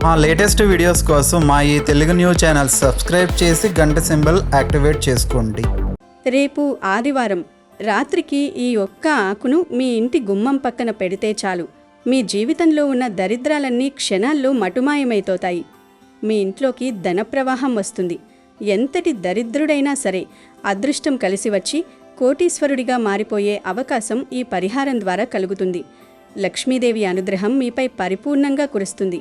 మా latest videos కోసం మా ఈ తెలుగు న్యూస్ ఛానల్ సబ్స్క్రైబ్ చేసి గంట సింబల్ యాక్టివేట్ చేసుకోండి. రేపు ఆదివారం రాత్రికి ఈ ఒక్క ఆకును మీ ఇంటి గుమ్మం పక్కన పెడితే చాలు, మీ జీవితంలో ఉన్న దరిద్రాలన్నీ క్షణాల్లో మటుమాయమైపోతాయి. మీ ఇంట్లోకి ధన ప్రవాహం వస్తుంది. ఎంతటి దరిద్రుడైనా సరే అదృష్టం కలిసి వచ్చి కోటీశ్వరుడిగా మారిపోయే అవకాశం ఈ పరిహారం ద్వారా కలుగుతుంది. లక్ష్మీదేవి అనుగ్రహం మీపై పరిపూర్ణంగా కురుస్తుంది.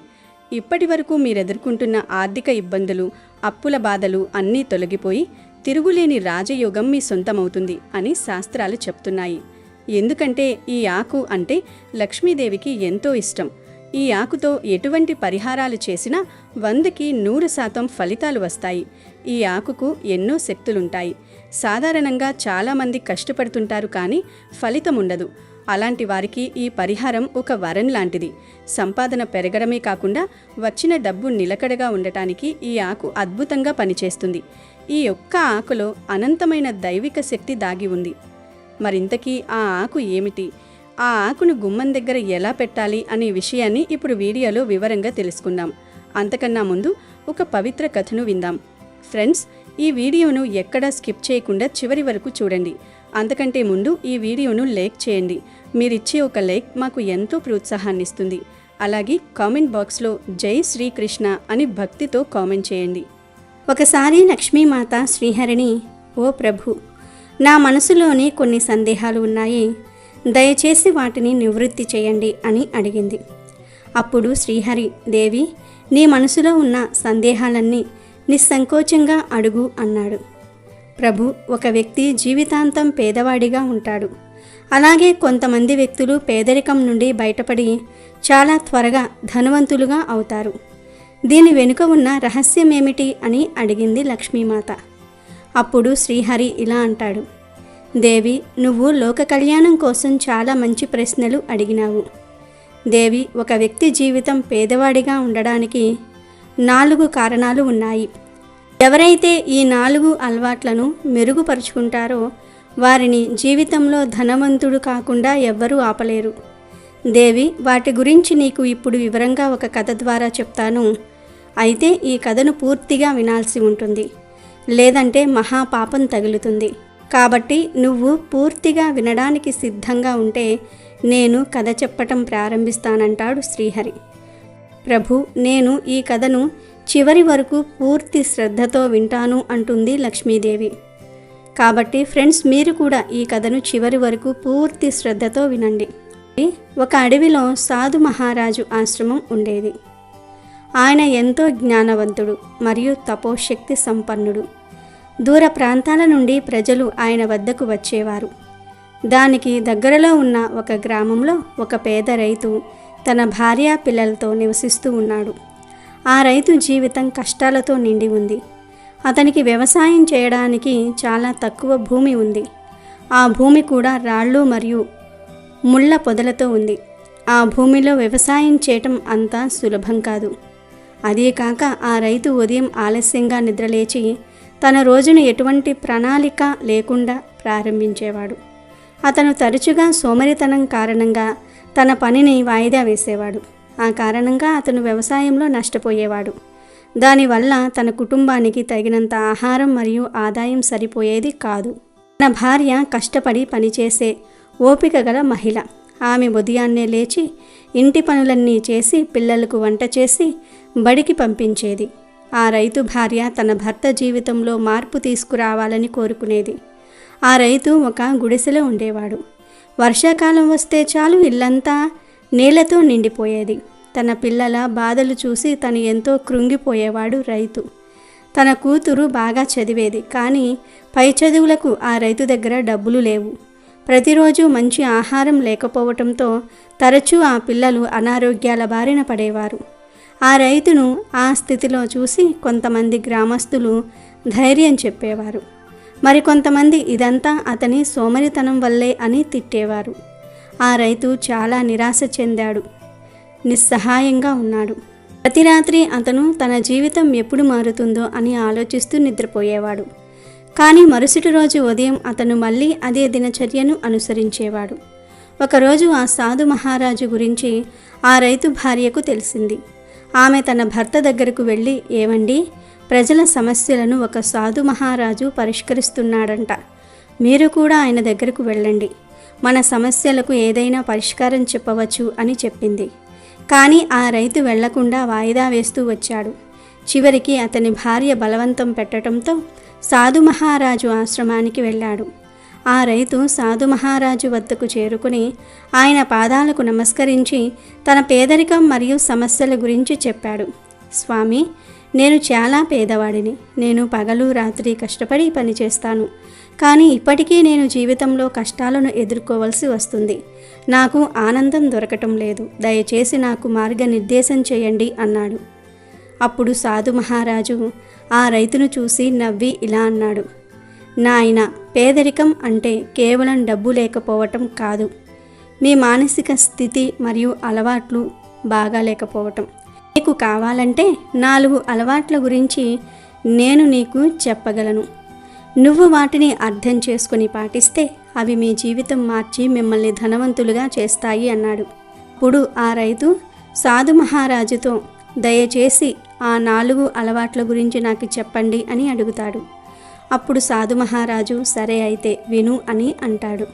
ఇప్పటి వరకు మీరెదుర్కొంటున్న ఆర్థిక ఇబ్బందులు, అప్పుల బాధలు అన్నీ తొలగిపోయి తిరుగులేని రాజయోగం మీ సొంతమవుతుంది అని శాస్త్రాలు చెప్తున్నాయి. ఎందుకంటే ఈ ఆకు అంటే లక్ష్మీదేవికి ఎంతో ఇష్టం. ఈ ఆకుతో ఎటువంటి పరిహారాలు చేసినా 100కి 100% ఫలితాలు వస్తాయి. ఈ ఆకుకు ఎన్నో శక్తులుంటాయి. సాధారణంగా చాలామంది కష్టపడుతుంటారు, కానీ ఫలితం ఉండదు. అలాంటి వారికి ఈ పరిహారం ఒక వరం లాంటిది. సంపాదన పెరగడమే కాకుండా వచ్చిన డబ్బు నిలకడగా ఉండటానికి ఈ ఆకు అద్భుతంగా పనిచేస్తుంది. ఈ ఒక్క ఆకులో అనంతమైన దైవిక శక్తి దాగి ఉంది. మరింతకీ ఆ ఆకు ఏమిటి, ఆ ఆకును గుమ్మం దగ్గర ఎలా పెట్టాలి అనే విషయాన్ని ఇప్పుడు వీడియోలో వివరంగా తెలుసుకుందాం. అంతకన్నా ముందు ఒక పవిత్ర కథను విందాం. ఫ్రెండ్స్, ఈ వీడియోను ఎక్కడా స్కిప్ చేయకుండా చివరి వరకు చూడండి. అంతకంటే ముందు ఈ వీడియోను లైక్ చేయండి. మీరిచ్చే ఒక లైక్ మాకు ఎంతో ప్రోత్సాహాన్ని ఇస్తుంది. అలాగే కామెంట్ బాక్స్లో జై శ్రీకృష్ణ అని భక్తితో కామెంట్ చేయండి. ఒకసారి లక్ష్మీమాత శ్రీహరిని, ఓ ప్రభు, నా మనసులోని కొన్ని సందేహాలు ఉన్నాయి, దయచేసి వాటిని నివృత్తి చేయండి అని అడిగింది. అప్పుడు శ్రీహరి, దేవి, నీ మనసులో ఉన్న సందేహాలన్నీ నిస్సంకోచంగా అడుగు అన్నాడు. ప్రభు, ఒక వ్యక్తి జీవితాంతం పేదవాడిగా ఉంటాడు. అలాగే కొంతమంది వ్యక్తులు పేదరికం నుండి బయటపడి చాలా త్వరగా ధనవంతులుగా అవుతారు. దీని వెనుక ఉన్న రహస్యం ఏమిటి అని అడిగింది లక్ష్మీమాత. అప్పుడు శ్రీహరి ఇలా అంటాడు, దేవి, నువ్వు లోక కళ్యాణం కోసం చాలా మంచి ప్రశ్నలు అడిగినావు. దేవి, ఒక వ్యక్తి జీవితం పేదవాడిగా ఉండడానికి 4 కారణాలు ఉన్నాయి. ఎవరైతే ఈ 4 అలవాట్లను మెరుగుపరుచుకుంటారో వారిని జీవితంలో ధనవంతుడు కాకుండా ఎవ్వరూ ఆపలేరు. దేవి, వాటి గురించి నీకు ఇప్పుడు వివరంగా ఒక కథ ద్వారా చెప్తాను. అయితే ఈ కథను పూర్తిగా వినాల్సి ఉంటుంది, లేదంటే మహాపాపం తగులుతుంది. కాబట్టి నువ్వు పూర్తిగా వినడానికి సిద్ధంగా ఉంటే నేను కథ చెప్పటం ప్రారంభిస్తానంటాడు శ్రీహరి. ప్రభు, నేను ఈ కథను చివరి వరకు పూర్తి శ్రద్ధతో వింటాను అంటుంది లక్ష్మీదేవి. కాబట్టి ఫ్రెండ్స్, మీరు కూడా ఈ కథను చివరి వరకు పూర్తి శ్రద్ధతో వినండి. ఒక అడవిలో సాధు మహారాజు ఆశ్రమం ఉండేది. ఆయన ఎంతో జ్ఞానవంతుడు మరియు తపోశక్తి సంపన్నుడు. దూర ప్రాంతాల నుండి ప్రజలు ఆయన వద్దకు వచ్చేవారు. దానికి దగ్గరలో ఉన్న ఒక గ్రామంలో ఒక పేద రైతు తన భార్య పిల్లలతో నివసిస్తూ ఉన్నాడు. ఆ రైతు జీవితం కష్టాలతో నిండి ఉంది. అతనికి వ్యవసాయం చేయడానికి చాలా తక్కువ భూమి ఉంది. ఆ భూమి కూడా రాళ్ళు మరియు ముళ్ళ పొదలతో ఉంది. ఆ భూమిలో వ్యవసాయం చేయటం అంత సులభం కాదు. అదే కాక ఆ రైతు ఉదయం ఆలస్యంగా నిద్రలేచి తన రోజును ఎటువంటి ప్రణాళిక లేకుండా ప్రారంభించేవాడు. అతను తరచుగా సోమరితనం కారణంగా తన పనిని వాయిదా వేసేవాడు. ఆ కారణంగా అతను వ్యవసాయంలో నష్టపోయేవాడు. దానివల్ల తన కుటుంబానికి తగినంత ఆహారం మరియు ఆదాయం సరిపోయేది కాదు. తన భార్య కష్టపడి పనిచేసే ఓపిక గల మహిళ. ఆమె ఉదయాన్నే లేచి ఇంటి పనులన్నీ చేసి పిల్లలకు వంట చేసి బడికి పంపించేది. ఆ రైతు భార్య తన భర్త జీవితంలో మార్పు తీసుకురావాలని కోరుకునేది. ఆ రైతు ఒక గుడిసెలో ఉండేవాడు. వర్షాకాలం వస్తే చాలు ఇల్లంతా నీళ్లతో నిండిపోయేది. తన పిల్లల బాధలు చూసి తను ఎంతో కృంగిపోయేవాడు రైతు. తన కూతురు బాగా చదివేది, కానీ పై చదువులకు ఆ రైతు దగ్గర డబ్బులు లేవు. ప్రతిరోజు మంచి ఆహారం లేకపోవటంతో తరచూ ఆ పిల్లలు అనారోగ్యాల బారిన పడేవారు. ఆ రైతును ఆ స్థితిలో చూసి కొంతమంది గ్రామస్తులు ధైర్యం చెప్పేవారు. మరికొంతమంది ఇదంతా అతని సోమరితనం వల్లే అని తిట్టేవారు. ఆ రైతు చాలా నిరాశ చెందాడు, నిస్సహాయంగా ఉన్నాడు. ప్రతి రాత్రి అతను తన జీవితం ఎప్పుడు మారుతుందో అని ఆలోచిస్తూ నిద్రపోయేవాడు. కానీ మరుసటి రోజు ఉదయం అతను మళ్ళీ అదే దినచర్యను అనుసరించేవాడు. ఒకరోజు ఆ సాధు మహారాజు గురించి ఆ రైతు భార్యకు తెలిసింది. ఆమె తన భర్త దగ్గరకు వెళ్ళి, ఏవండి, ప్రజల సమస్యలను ఒక సాధు మహారాజు పరిష్కరిస్తున్నాడంట. మీరు కూడా ఆయన దగ్గరకు వెళ్ళండి. మన సమస్యలకు ఏదైనా పరిష్కారం చెప్పవచ్చు అని చెప్పింది. కానీ ఆ రైతు వెళ్లకుండా వాయిదా వేస్తూ వచ్చాడు. చివరికి అతని భార్య బలవంతం పెట్టడంతో సాధు మహారాజు ఆశ్రమానికి వెళ్ళాడు. ఆ రైతు సాధు మహారాజు వద్దకు చేరుకుని ఆయన పాదాలకు నమస్కరించి తన పేదరికం మరియు సమస్యల గురించి చెప్పాడు. స్వామి, నేను చాలా పేదవాడిని. నేను పగలు రాత్రి కష్టపడి పనిచేస్తాను. కానీ ఇప్పటికీ నేను జీవితంలో కష్టాలను ఎదుర్కోవలసి వస్తుంది. నాకు ఆనందం దొరకటం లేదు. దయచేసి నాకు మార్గనిర్దేశం చేయండి అన్నాడు. అప్పుడు సాధు మహారాజు ఆ రైతును చూసి నవ్వి ఇలా అన్నాడు. నాయనా, పేదరికం అంటే కేవలం డబ్బు లేకపోవటం కాదు. మీ మానసిక స్థితి మరియు అలవాట్లు బాగా లేకపోవటం. నీకు కావాలంటే 4 అలవాట్ల గురించి నేను నీకు చెప్పగలను. నువ్వు వాటిని అర్థం చేసుకుని పాటిస్తే అవి మీ జీవితం మార్చి మిమ్మల్ని ధనవంతులుగా చేస్తాయి అన్నాడు. ఇప్పుడు ఆ రైతు సాధు మహారాజుతో, దయచేసి ఆ 4 అలవాట్ల గురించి నాకు చెప్పండి అని అడుగుతాడు. అప్పుడు సాధు మహారాజు, సరే అయితే విను అని అంటాడు.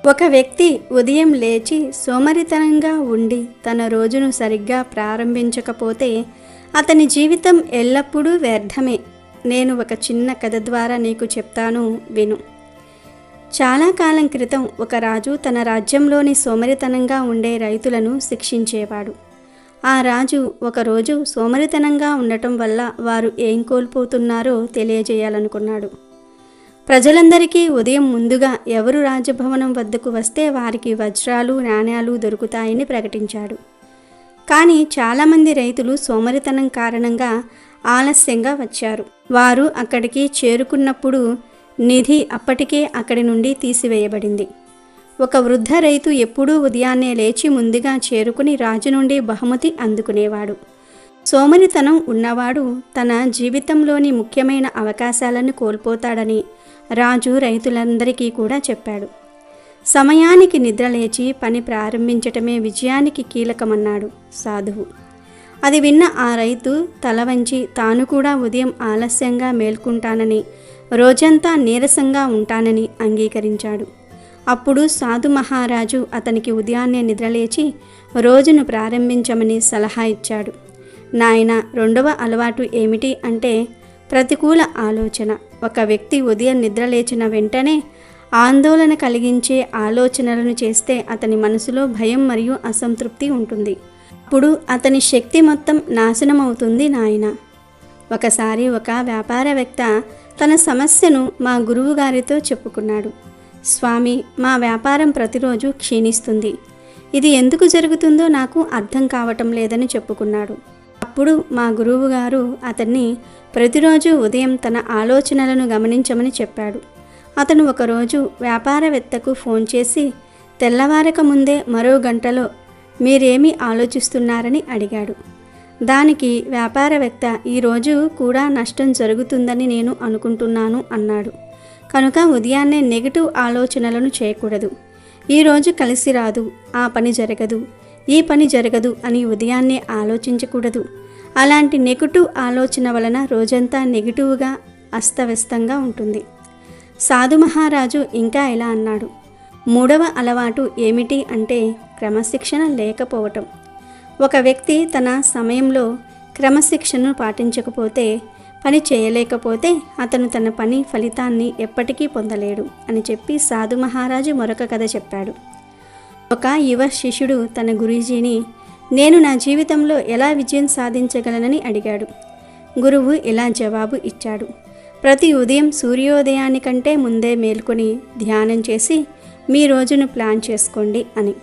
ఒక వ్యక్తి ఉదయం లేచి సోమరితనంగా ఉండి తన రోజును సరిగ్గా ప్రారంభించకపోతే అతని జీవితం ఎల్లప్పుడూ వ్యర్థమే. నేను ఒక చిన్న కథ ద్వారా నీకు చెప్తాను, విను. చాలా కాలం క్రితం ఒక రాజు తన రాజ్యంలోని సోమరితనంగా ఉండే రైతులను శిక్షించేవాడు. ఆ రాజు ఒకరోజు సోమరితనంగా ఉండటం వల్ల వారు ఏం కోల్పోతున్నారో తెలియజేయాలనుకున్నాడు. ప్రజలందరికీ ఉదయం ముందుగా ఎవరు రాజభవనం వద్దకు వస్తే వారికి వజ్రాలు, నాణ్యాలు దొరుకుతాయని ప్రకటించాడు. కానీ చాలామంది రైతులు సోమరితనం కారణంగా ఆలస్యంగా వచ్చారు. వారు అక్కడికి చేరుకున్నప్పుడు నిధి అప్పటికే అక్కడి నుండి తీసివేయబడింది. ఒక వృద్ధ రైతు ఎప్పుడూ ఉదయాన్నే లేచి ముందుగా చేరుకుని రాజు నుండి బహుమతి అందుకునేవాడు. సోమరితనం ఉన్నవాడు తన జీవితంలోని ముఖ్యమైన అవకాశాలను కోల్పోతాడని రాజు రైతులందరికీ కూడా చెప్పాడు. సమయానికి నిద్రలేచి పని ప్రారంభించటమే విజయానికి కీలకమన్నాడు సాధువు. అది విన్న ఆ రైతు తల వంచి తాను కూడా ఉదయం ఆలస్యంగా మేల్కుంటానని, రోజంతా నీరసంగా ఉంటానని అంగీకరించాడు. అప్పుడు సాధు మహారాజు అతనికి ఉదయాన్నే నిద్రలేచి రోజును ప్రారంభించమని సలహా ఇచ్చాడు. నాయనా, 2వ అలవాటు ఏమిటి అంటే ప్రతికూల ఆలోచన. ఒక వ్యక్తి ఉదయం నిద్రలేచిన వెంటనే ఆందోళన కలిగించే ఆలోచనలను చేస్తే అతని మనసులో భయం మరియు అసంతృప్తి ఉంటుంది. అప్పుడు అతని శక్తి మొత్తం నాశనమవుతుంది నాయనా. ఒకసారి ఒక వ్యాపారవేత్త తన సమస్యను మా గురువు గారితో చెప్పుకున్నాడు. స్వామి, మా వ్యాపారం ప్రతిరోజు క్షీణిస్తుంది. ఇది ఎందుకు జరుగుతుందో నాకు అర్థం కావటం లేదని చెప్పుకున్నాడు. అప్పుడు మా గురువు గారు అతన్ని ప్రతిరోజు ఉదయం తన ఆలోచనలను గమనించమని చెప్పాడు. అతను ఒకరోజు వ్యాపారవేత్తకు ఫోన్ చేసి తెల్లవారక ముందే మరో గంటలో మీరేమి ఆలోచిస్తున్నారని అడిగాడు. దానికి వ్యాపారవేత్త, ఈరోజు కూడా నష్టం జరుగుతుందని నేను అనుకుంటున్నాను అన్నాడు. కనుక ఉదయాన్నే నెగిటివ్ ఆలోచనలను చేయకూడదు. ఈరోజు కలిసి రాదు, ఆ పని జరగదు, ఈ పని జరగదు అని ఉదయాన్నే ఆలోచించకూడదు. అలాంటి నెగిటివ్ ఆలోచన వలన రోజంతా నెగిటివ్గా అస్తవ్యస్తంగా ఉంటుంది. సాధు మహారాజు ఇంకా ఇలా అన్నాడు. 3వ అలవాటు ఏమిటి అంటే క్రమశిక్షణ లేకపోవటం. ఒక వ్యక్తి తన సమయంలో క్రమశిక్షణను పాటించకపోతే, పని చేయలేకపోతే అతను తన పని ఫలితాన్ని ఎప్పటికీ పొందలేడు అని చెప్పి సాధు మహారాజు మరొక కథ చెప్పాడు. ఒక యువ శిష్యుడు తన గురూజీని, నేను నా జీవితంలో ఎలా విజయం సాధించగలనని అడిగాడు. గురువు ఇలా జవాబు ఇచ్చాడు. ప్రతి ఉదయం సూర్యోదయానికంటే ముందే మేల్కొని ధ్యానం చేసి మీ రోజును ప్లాన్ చేసుకోండి అని.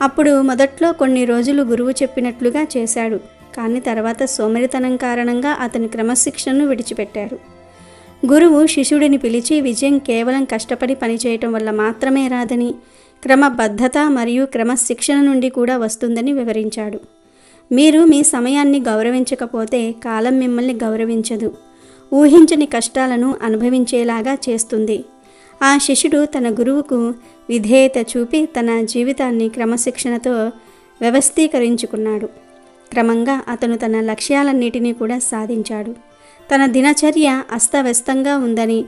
అప్పుడు మొదట్లో కొన్ని రోజులు గురువు చెప్పినట్లుగా చేశాడు. కానీ తర్వాత సోమరితనం కారణంగా అతని క్రమశిక్షణను విడిచిపెట్టాడు. గురువు శిష్యుడిని పిలిచి విజయం కేవలం కష్టపడి పనిచేయటం వల్ల మాత్రమే రాదని, క్రమబద్ధత మరియు క్రమశిక్షణ నుండి కూడా వస్తుందని వివరించాడు. మీరు మీ సమయాన్ని గౌరవించకపోతే కాలం మిమ్మల్ని గౌరవించదు, ఊహించని కష్టాలను అనుభవించేలాగా చేస్తుంది. ఆ శిష్యుడు తన గురువుకు విధేయత చూపి తన జీవితాన్ని క్రమశిక్షణతో వ్యవస్థీకరించుకున్నాడు. క్రమంగా అతను తన లక్ష్యాలన్నిటినీ కూడా సాధించాడు. తన దినచర్య అస్తవ్యస్తంగా ఉందని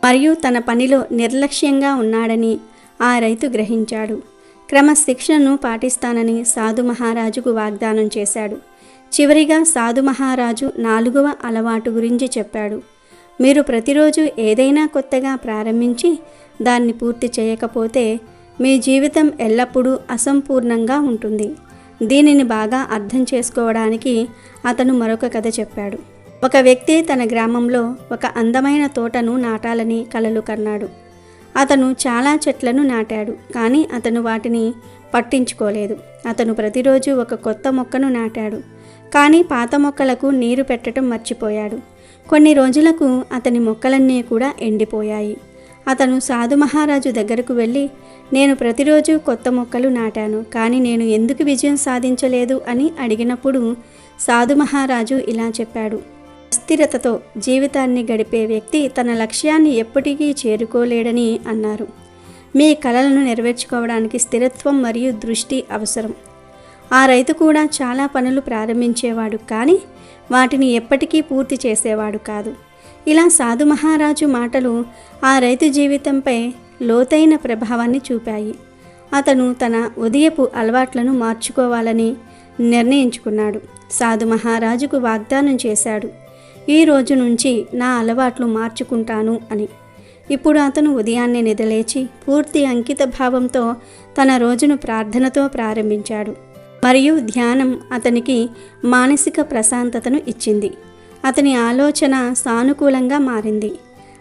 మరియు తన పనిలో నిర్లక్ష్యంగా ఉన్నాడని ఆ రైతు గ్రహించాడు. క్రమశిక్షణను పాటిస్తానని సాధు మహారాజుకు వాగ్దానం చేశాడు. చివరిగా సాధు మహారాజు 4వ అలవాటు గురించి చెప్పాడు. మీరు ప్రతిరోజు ఏదైనా కొత్తగా ప్రారంభించి దాన్ని పూర్తి చేయకపోతే మీ జీవితం ఎల్లప్పుడూ అసంపూర్ణంగా ఉంటుంది. దీనిని బాగా అర్థం చేసుకోవడానికి అతను మరొక కథ చెప్పాడు. ఒక వ్యక్తి తన గ్రామంలో ఒక అందమైన తోటను నాటాలని కలలు కన్నాడు. అతను చాలా చెట్లను నాటాడు, కానీ అతను వాటిని పట్టించుకోలేదు. అతను ప్రతిరోజు ఒక కొత్త మొక్కను నాటాడు, కానీ పాత మొక్కలకు నీరు పెట్టడం మర్చిపోయాడు. కొన్ని రోజులకు అతని మొక్కలన్నీ కూడా ఎండిపోయాయి. అతను సాధు మహారాజు దగ్గరకు వెళ్ళి, నేను ప్రతిరోజు కొత్త మొక్కలు నాటాను, కానీ నేను ఎందుకు విజయం సాధించలేదు అని అడిగినప్పుడు సాధు మహారాజు ఇలా చెప్పాడు. అస్థిరతతో జీవితాన్ని గడిపే వ్యక్తి తన లక్ష్యాన్ని ఎప్పటికీ చేరుకోలేడని అన్నారు. మీ కలలను నెరవేర్చుకోవడానికి స్థిరత్వం మరియు దృష్టి అవసరం. ఆ రైతు కూడా చాలా పనులు ప్రారంభించేవాడు, కానీ వాటిని ఎప్పటికీ పూర్తి చేసేవాడు కాదు. ఇలా సాధు మహారాజు మాటలు ఆ రైతు జీవితంపై లోతైన ప్రభావాన్ని చూపాయి. అతను తన ఉదయపు అలవాట్లను మార్చుకోవాలని నిర్ణయించుకున్నాడు. సాధు మహారాజుకు వాగ్దానం చేశాడు, ఈ రోజు నుంచి నా అలవాట్లు మార్చుకుంటాను అని. ఇప్పుడు అతను ఉదయాన్నే నిద్రలేచి పూర్తి అంకిత భావంతో తన రోజును ప్రార్థనతో ప్రారంభించాడు. మరియు ధ్యానం అతనికి మానసిక ప్రశాంతతను ఇచ్చింది. అతని ఆలోచన సానుకూలంగా మారింది.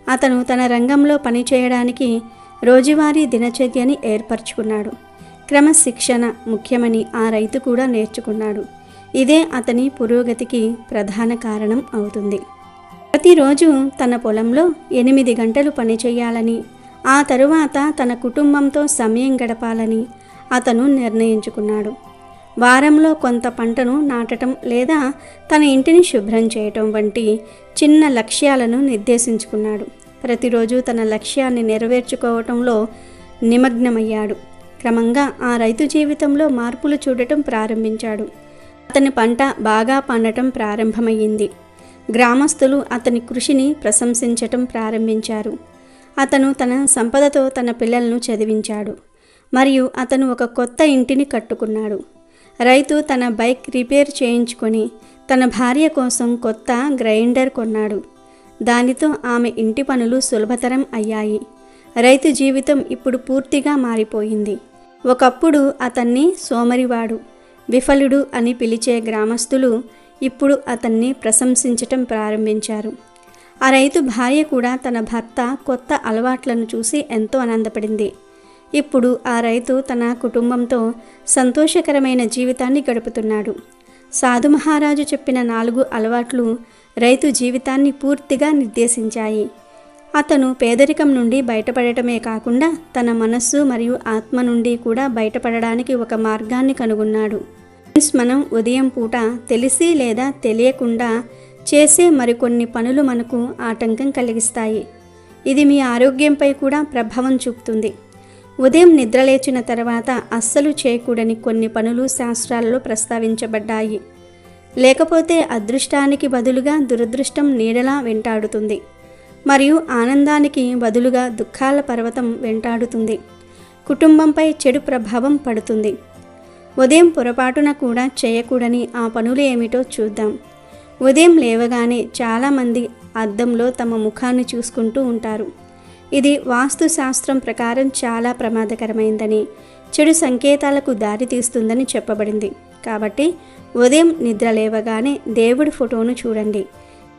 అతను తన రంగంలో పనిచేయడానికి రోజువారీ దినచర్యని ఏర్పరచుకున్నాడు. క్రమశిక్షణ ముఖ్యమని ఆ రైతు కూడా నేర్చుకున్నాడు. ఇదే అతని పురోగతికి ప్రధాన కారణం అవుతుంది. ప్రతిరోజు తన పొలంలో 8 గంటలు పనిచేయాలని, ఆ తరువాత తన కుటుంబంతో సమయం గడపాలని అతను నిర్ణయించుకున్నాడు. వారంలో కొంత పంటను నాటడం లేదా తన ఇంటిని శుభ్రం చేయటం వంటి చిన్న లక్ష్యాలను నిర్దేశించుకున్నాడు. ప్రతిరోజు తన లక్ష్యాన్ని నెరవేర్చుకోవటంలో నిమగ్నమయ్యాడు. క్రమంగా ఆ రైతు జీవితంలో మార్పులు చూడటం ప్రారంభించాడు. అతని పంట బాగా పండటం ప్రారంభమయ్యింది. గ్రామస్తులు అతని కృషిని ప్రశంసించటం ప్రారంభించారు. అతను తన సంపదతో తన పిల్లలను చదివించాడు మరియు అతను ఒక కొత్త ఇంటిని కట్టుకున్నాడు. రైతు తన బైక్ రిపేర్ చేయించుకొని తన భార్య కోసం కొత్త గ్రైండర్ కొన్నాడు. దానితో ఆమె ఇంటి పనులు సులభతరం అయ్యాయి. రైతు జీవితం ఇప్పుడు పూర్తిగా మారిపోయింది. ఒకప్పుడు అతన్ని సోమరివాడు, విఫలుడు అని పిలిచే గ్రామస్తులు ఇప్పుడు అతన్ని ప్రశంసించటం ప్రారంభించారు. ఆ రైతు భార్య కూడా తన భర్త కొత్త అలవాట్లను చూసి ఎంతో ఆనందపడింది. ఇప్పుడు ఆ రైతు తన కుటుంబంతో సంతోషకరమైన జీవితాన్ని గడుపుతున్నాడు. సాధు మహారాజు చెప్పిన 4 అలవాట్లు రైతు జీవితాన్ని పూర్తిగా నిర్దేశించాయి. అతను పేదరికం నుండి బయటపడటమే కాకుండా తన మనస్సు మరియు ఆత్మ నుండి కూడా బయటపడడానికి ఒక మార్గాన్ని కనుగొన్నాడు. మనం ఉదయం పూట తెలిసి లేదా తెలియకుండా చేసే మరికొన్ని పనులు మనకు ఆటంకం కలిగిస్తాయి. ఇది మీ ఆరోగ్యంపై కూడా ప్రభావం చూపుతుంది. ఉదయం నిద్రలేచిన తర్వాత అస్సలు చేయకూడని కొన్ని పనులు శాస్త్రాలలో ప్రస్తావించబడ్డాయి. లేకపోతే అదృష్టానికి బదులుగా దురదృష్టం నీడలా వెంటాడుతుంది మరియు ఆనందానికి బదులుగా దుఃఖాల పర్వతం వెంటాడుతుంది. కుటుంబంపై చెడు ప్రభావం పడుతుంది. ఉదయం పొరపాటున కూడా చేయకూడని ఆ పనులు ఏమిటో చూద్దాం. ఉదయం లేవగానే చాలామంది అద్దంలో తమ ముఖాన్ని చూసుకుంటూ ఉంటారు. ఇది వాస్తు శాస్త్రం ప్రకారం చాలా ప్రమాదకరమైందని, చెడు సంకేతాలకు దారితీస్తుందని చెప్పబడింది. కాబట్టి ఉదయం నిద్ర లేవగానే దేవుడి ఫోటోను చూడండి.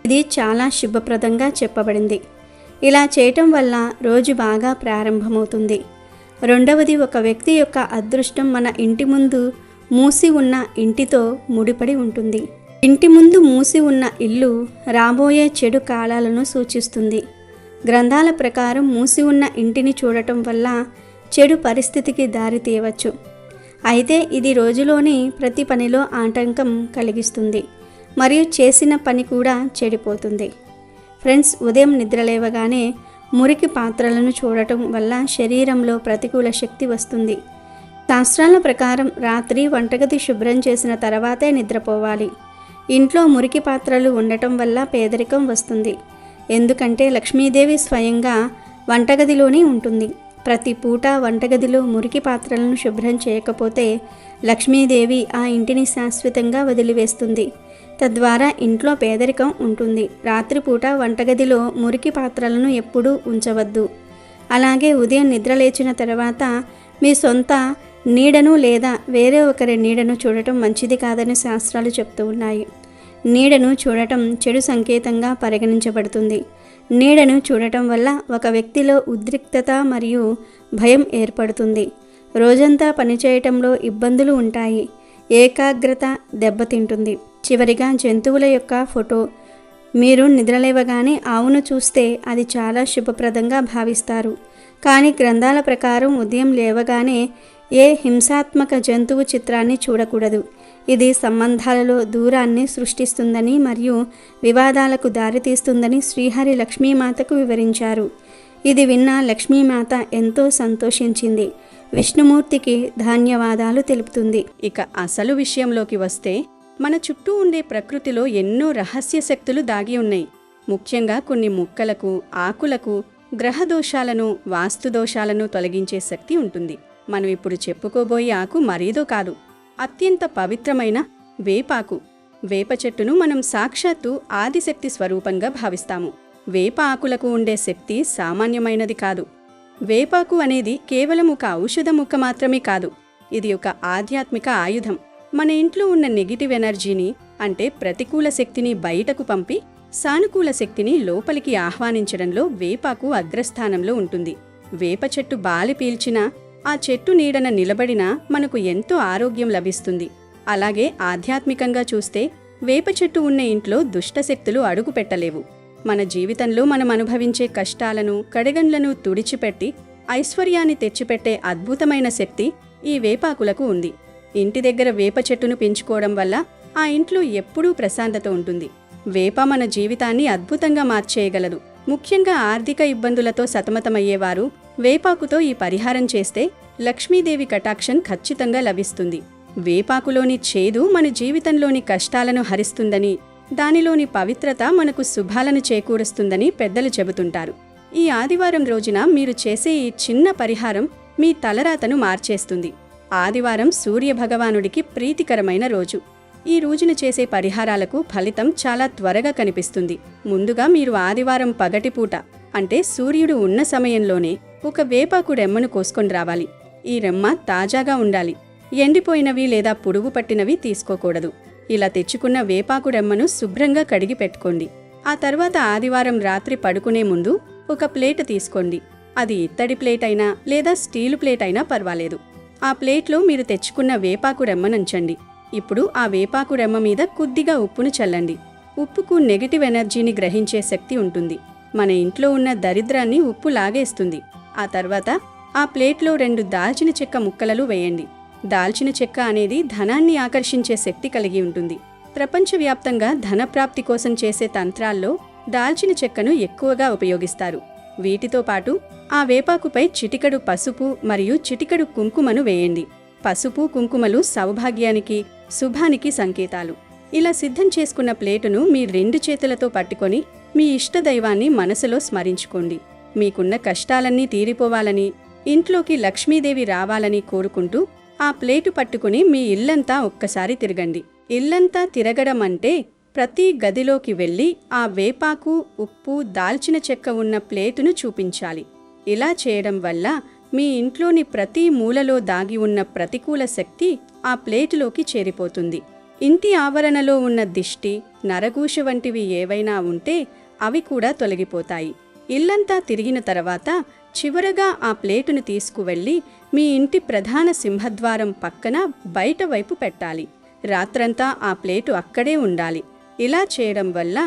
ఇది చాలా శుభప్రదంగా చెప్పబడింది. ఇలా చేయటం వల్ల రోజు బాగా ప్రారంభమవుతుంది. రెండవది, ఒక వ్యక్తి యొక్క అదృష్టం మన ఇంటి ముందు మూసి ఉన్న ఇంటితో ముడిపడి ఉంటుంది. ఇంటి ముందు మూసి ఉన్న ఇల్లు రాబోయే చెడు కాలాలను సూచిస్తుంది. గ్రంథాల ప్రకారం మూసి ఉన్న ఇంటిని చూడటం వల్ల చెడు పరిస్థితికి దారి తీయవచ్చు. అయితే ఇది రోజులోని ప్రతి పనిలో ఆటంకం కలిగిస్తుంది మరియు చేసిన పని కూడా చెడిపోతుంది. ఫ్రెండ్స్, ఉదయం నిద్రలేవగానే మురికి పాత్రలను చూడటం వల్ల శరీరంలో ప్రతికూల శక్తి వస్తుంది. శాస్త్రాల ప్రకారం రాత్రి వంటగది శుభ్రం చేసిన తర్వాతే నిద్రపోవాలి. ఇంట్లో మురికి పాత్రలు ఉండటం వల్ల పేదరికం వస్తుంది. ఎందుకంటే లక్ష్మీదేవి స్వయంగా వంటగదిలోనే ఉంటుంది. ప్రతి పూట వంటగదిలో మురికి పాత్రలను శుభ్రం చేయకపోతే లక్ష్మీదేవి ఆ ఇంటిని శాశ్వతంగా వదిలివేస్తుంది. తద్వారా ఇంట్లో పేదరికం ఉంటుంది. రాత్రిపూట వంటగదిలో మురికి పాత్రలను ఎప్పుడూ ఉంచవద్దు. అలాగే ఉదయం నిద్రలేచిన తర్వాత మీ సొంత నీడను లేదా వేరే ఒకరి నీడను చూడటం మంచిది కాదని శాస్త్రాలు చెప్తూ ఉన్నాయి. నీడను చూడటం చెడు సంకేతంగా పరిగణించబడుతుంది. నీడను చూడటం వల్ల ఒక వ్యక్తిలో ఉద్రిక్తత మరియు భయం ఏర్పడుతుంది. రోజంతా పనిచేయటంలో ఇబ్బందులు ఉంటాయి. ఏకాగ్రత దెబ్బతింటుంది. చివరిగా జంతువుల యొక్క ఫోటో. మీరు నిద్రలేవగానే ఆవును చూస్తే అది చాలా శుభప్రదంగా భావిస్తారు. కానీ గ్రంథాల ప్రకారం ఉదయం లేవగానే ఏ హింసాత్మక జంతువు చిత్రాన్ని చూడకూడదు. ఇది సంబంధాలలో దూరాన్ని సృష్టిస్తుందని మరియు వివాదాలకు దారితీస్తుందని శ్రీహరి లక్ష్మీమాతకు వివరించారు. ఇది విన్న లక్ష్మీమాత ఎంతో సంతోషించింది. విష్ణుమూర్తికి ధన్యవాదాలు తెలుపుతుంది. ఇక అసలు విషయంలోకి వస్తే మన చుట్టూ ఉండే ప్రకృతిలో ఎన్నో రహస్య శక్తులు దాగి ఉన్నాయి. ముఖ్యంగా కొన్ని మొక్కలకు, ఆకులకు గ్రహదోషాలను, వాస్తుదోషాలను తొలగించే శక్తి ఉంటుంది. మనం ఇప్పుడు చెప్పుకోబోయే ఆకు మరేదో కాదు, అత్యంత పవిత్రమైన వేపాకు. వేప చెట్టును మనం సాక్షాత్తు ఆదిశక్తి స్వరూపంగా భావిస్తాము. వేప ఆకులకు ఉండే శక్తి సామాన్యమైనది కాదు. వేపాకు అనేది కేవలం ఒక ఔషధ ముక్క మాత్రమే కాదు, ఇది ఒక ఆధ్యాత్మిక ఆయుధం. మన ఇంట్లో ఉన్న నెగిటివ్ ఎనర్జీని, అంటే ప్రతికూల శక్తిని బయటకు పంపి సానుకూల శక్తిని లోపలికి ఆహ్వానించడంలో వేపాకు అగ్రస్థానంలో ఉంటుంది. వేప చెట్టు బాలి పీల్చినా, ఆ చెట్టు నీడన నిలబడినా మనకు ఎంతో ఆరోగ్యం లభిస్తుంది. అలాగే ఆధ్యాత్మికంగా చూస్తే వేప చెట్టు ఉన్న ఇంట్లో దుష్టశక్తులు అడుగు పెట్టలేవు. మన జీవితంలో మనం అనుభవించే కష్టాలను, కడగండ్లను తుడిచిపెట్టి ఐశ్వర్యాన్ని తెచ్చిపెట్టే అద్భుతమైన శక్తి ఈ వేపాకులకు ఉంది. ఇంటి దగ్గర వేప చెట్టును పెంచుకోవడం వల్ల ఆ ఇంట్లో ఎప్పుడూ ప్రశాంతత ఉంటుంది. వేప మన జీవితాన్ని అద్భుతంగా మార్చేయగలదు. ముఖ్యంగా ఆర్థిక ఇబ్బందులతో సతమతమయ్యేవారు వేపాకుతో ఈ పరిహారం చేస్తే లక్ష్మీదేవి కటాక్షం ఖచ్చితంగా లభిస్తుంది. వేపాకులోని చేదు మన జీవితంలోని కష్టాలను హరిస్తుందని, దానిలోని పవిత్రత మనకు శుభాలను చేకూరుస్తుందని పెద్దలు చెబుతుంటారు. ఈ ఆదివారం రోజున మీరు చేసే ఈ చిన్న పరిహారం మీ తలరాతను మార్చేస్తుంది. ఆదివారం సూర్య భగవానుడికి ప్రీతికరమైన రోజు. ఈ రోజున చేసే పరిహారాలకు ఫలితం చాలా త్వరగా కనిపిస్తుంది. ముందుగా మీరు ఆదివారం పగటిపూట, అంటే సూర్యుడు ఉన్న సమయంలోనే ఒక వేపాకు రెమ్మను కోసుకొని రావాలి. ఈ రెమ్మ తాజాగా ఉండాలి. ఎండిపోయినవి లేదా పురుగు పట్టినవి తీసుకోకూడదు. ఇలా తెచ్చుకున్న వేపాకు రెమ్మను శుభ్రంగా కడిగి పెట్టుకోండి. ఆ తర్వాత ఆదివారం రాత్రి పడుకునే ముందు ఒక ప్లేట్ తీసుకోండి. అది ఇత్తడి ప్లేట్ అయినా లేదా స్టీలు ప్లేట్ అయినా పర్వాలేదు. ఆ ప్లేట్లో మీరు తెచ్చుకున్న వేపాకు రెమ్మనుంచండి. ఇప్పుడు ఆ వేపాకు రెమ్మ మీద కొద్దిగా ఉప్పును చల్లండి. ఉప్పుకు నెగటివ్ ఎనర్జీని గ్రహించే శక్తి ఉంటుంది. మన ఇంట్లో ఉన్న దరిద్రాన్ని ఉప్పు లాగేస్తుంది. ఆ తర్వాత ఆ ప్లేట్లో 2 దాల్చిన చెక్క ముక్కలు వేయండి. దాల్చిన చెక్క అనేది ధనాన్ని ఆకర్షించే శక్తి కలిగి ఉంటుంది. ప్రపంచవ్యాప్తంగా ధనప్రాప్తి కోసం చేసే తంత్రాల్లో దాల్చిన చెక్కను ఎక్కువగా ఉపయోగిస్తారు. వీటితో పాటు ఆ వేపాకుపై చిటికెడు పసుపు మరియు చిటికెడు కుంకుమను వేయండి. పసుపు, కుంకుమలు సౌభాగ్యానికి, శుభానికి సంకేతాలు. ఇలా సిద్ధం చేసుకున్న ప్లేటును మీ 2 చేతులతో పట్టుకొని మీ ఇష్టదైవాన్ని మనసులో స్మరించుకోండి. మీకున్న కష్టాలన్నీ తీరిపోవాలని, ఇంట్లోకి లక్ష్మీదేవి రావాలని కోరుకుంటూ ఆ ప్లేటు పట్టుకుని మీ ఇల్లంతా ఒక్కసారి తిరగండి. ఇల్లంతా తిరగడం అంటే ప్రతి గదిలోకి వెళ్ళి ఆ వేపాకు, ఉప్పు, దాల్చిన చెక్క ఉన్న ప్లేటును చూపించాలి. ఇలా చేయడం వల్ల మీ ఇంట్లోని ప్రతి మూలలో దాగి ఉన్న ప్రతికూల శక్తి ఆ ప్లేటులోకి చేరిపోతుంది. ఇంటి ఆవరణలో ఉన్న దిష్టి, నరగూష వంటివి ఏవైనా ఉంటే అవి కూడా తొలగిపోతాయి. ఇల్లంతా తిరిగిన తర్వాత చివరగా ఆ ప్లేటును తీసుకువెళ్ళి మీ ఇంటి ప్రధాన సింహద్వారం పక్కన బయట వైపు పెట్టాలి. రాత్రంతా ఆ ప్లేటు అక్కడే ఉండాలి. ఇలా చేయడం వల్ల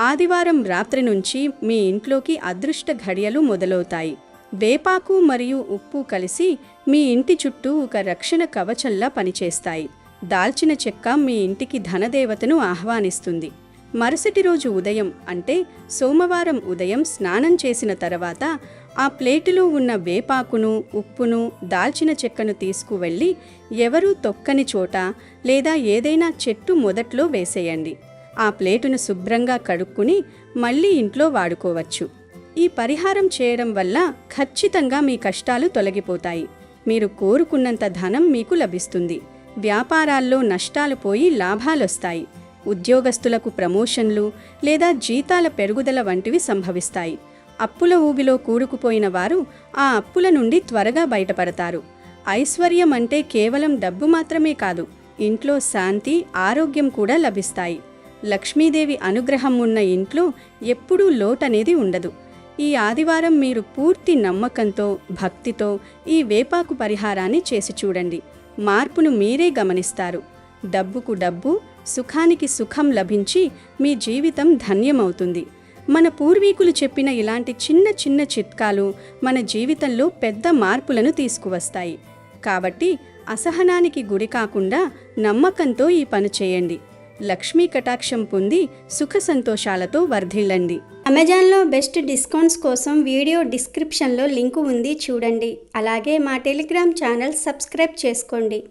ఆదివారం రాత్రి నుంచి మీ ఇంట్లోకి అదృష్ట ఘడియలు మొదలవుతాయి. వేపాకు మరియు ఉప్పు కలిసి మీ ఇంటి చుట్టూ ఒక రక్షణ కవచంలా పనిచేస్తాయి. దాల్చిన చెక్క మీ ఇంటికి ధనదేవతను ఆహ్వానిస్తుంది. మరుసటి రోజు ఉదయం అంటే సోమవారం ఉదయం స్నానం చేసిన తర్వాత ఆ ప్లేటులో ఉన్న వేపాకును, ఉప్పును, దాల్చిన చెక్కను తీసుకువెళ్ళి ఎవరూ తొక్కని చోట లేదా ఏదైనా చెట్టు మొదట్లో వేసేయండి. ఆ ప్లేటును శుభ్రంగా కడుక్కుని మళ్ళీ ఇంట్లో వాడుకోవచ్చు. ఈ పరిహారం చేయడం వల్ల ఖచ్చితంగా మీ కష్టాలు తొలగిపోతాయి. మీరు కోరుకున్నంత ధనం మీకు లభిస్తుంది. వ్యాపారాల్లో నష్టాలు పోయి లాభాలొస్తాయి. ఉద్యోగస్తులకు ప్రమోషన్లు లేదా జీతాల పెరుగుదల వంటివి సంభవిస్తాయి. అప్పుల ఊబిలో కూరుకుపోయిన వారు ఆ అప్పుల నుండి త్వరగా బయటపడతారు. ఐశ్వర్యం అంటే కేవలం డబ్బు మాత్రమే కాదు, ఇంట్లో శాంతి, ఆరోగ్యం కూడా లభిస్తాయి. లక్ష్మీదేవి అనుగ్రహం ఉన్న ఇంట్లో ఎప్పుడూ లోటనేది ఉండదు. ఈ ఆదివారం మీరు పూర్తి నమ్మకంతో, భక్తితో ఈ వేపాకు పరిహారాన్ని చేసి చూడండి. మార్పును మీరే గమనిస్తారు. డబ్బుకు డబ్బు, సుఖానికి సుఖం లభించి మీ జీవితం ధన్యమవుతుంది. మన పూర్వీకులు చెప్పిన ఇలాంటి చిన్న చిన్న చిట్కాలు మన జీవితంలో పెద్ద మార్పులను తీసుకువస్తాయి. కాబట్టి అసహనానికి గురి కాకుండా నమ్మకంతో ఈ పని చేయండి. లక్ష్మీ కటాక్షం పొంది సుఖ సంతోషాలతో వర్ధిల్లండి. అమెజాన్లో బెస్ట్ డిస్కౌంట్స్ కోసం వీడియో డిస్క్రిప్షన్లో లింకు ఉంది, చూడండి. అలాగే మా టెలిగ్రామ్ ఛానల్ సబ్స్క్రైబ్ చేసుకోండి.